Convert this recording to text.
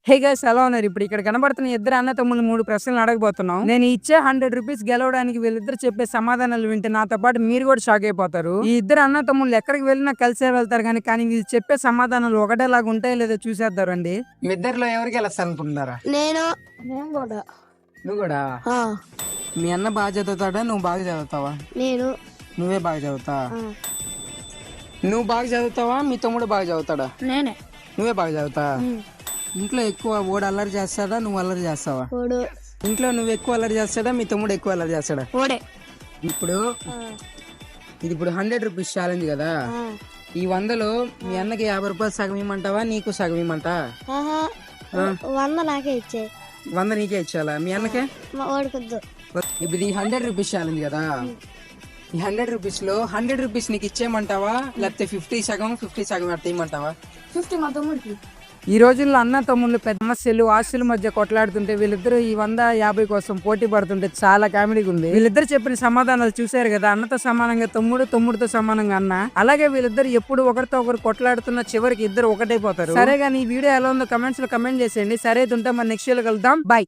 Hey guys ఎలా ఉన్నారు? ఇప్పుడు ఇక్కడ కనబడుతున్న ఇద్దరు అన్న తమ్ముళ్ళు 3 ప్రశ్నలు అడగబోతున్నాం. నేను ఇచ్చే 100 రూపీస్ గెలవడానికి వీళ్ళిద్దరు చెప్పే సమాధానాలు వింటే నాతో పాటు మీరు కూడా షాక్ అయిపోతారు. ఈ ఇద్దరు అన్న తమ్ముళ్ళు ఎక్కడికి వెళ్ళినా కలిసే వెళ్తారు కానీ వీళ్ళు చెప్పే సమాధానాలు ఒకటేలాగా ఉంటాయో లేదో చూసేద్దారండి. మీ ఇద్దరిలో ఎవరికి వెళ్ళొస్తారు అనుకుంటున్నారా? నేను కూడా. నువ్వు కూడా? మీ అన్న బాగా చదువుతాడా, నువ్వు బాగా చదువుతావా? నువ్వే బాగా చదువుతావా? నువ్వు బాగా చదువుతావా, మీ తమ్ముడు బాగా చదువుతాడా? నువ్వే బాగా చదువుతావా? ఇంట్లో ఎక్కువ ఓడు అల్లరి చేస్తాడా, నువ్వు అల్లరి చేస్తావా? ఇంట్లో నువ్వు ఎక్కువ అల్లరి చేస్తాడా, మీ తమ్ముడు ఎక్కువ అల్లరి చేస్తాడా? ఇప్పుడు ఇది 100 రూపీస్ ఛాలెంజ్ కదా. ఈ 100లో మీ అన్నకి 50 రూపాయలు సగం ఇమ్మంటావా, నీకు సగం ఇమ్మంటా? 100 నాకే ఇచ్చే. 100 నీకే ఇచ్చాలా, మీ అన్నకే? ఇప్పుడు ఇది 100 రూపీస్ ఛాలెంజ్ కదా. ఈ 100 రూపీస్ లో 100 రూపీస్ నీకు ఇచ్చేయమంటావా, లేకపోతే 50 సగం 50 సగం అట్లా ఇమ్మంటావా? 50 మా తమ్ముడికి. ఈ రోజుల్లో అన్న తమ్ముళ్ళు పెద్ద సమస్యలు ఆస్తుల మధ్య కొట్లాడుతుంటే వీళ్ళిద్దరు ఈ 100-50 కోసం పోటీ పడుతుంటే చాలా కామెడీగా ఉంది. వీళ్ళిద్దరు చెప్పిన సమాధానాలు చూసారు కదా. అన్నతో సమానంగా తమ్ముడు, తమ్ముడితో సమానంగా అన్న. అలాగే వీళ్ళిద్దరు ఎప్పుడు ఒకరితో ఒకరు కొట్లాడుతున్న చివరికి ఇద్దరు ఒకటైపోతారు. సరే గానీ ఈ వీడియో ఎలా ఉందో కమెంట్స్ లో కమెంట్ చేసేయండి. సరే ఉంటే మన నెక్స్ట్ వీడియోలో కలుద్దాం. బై.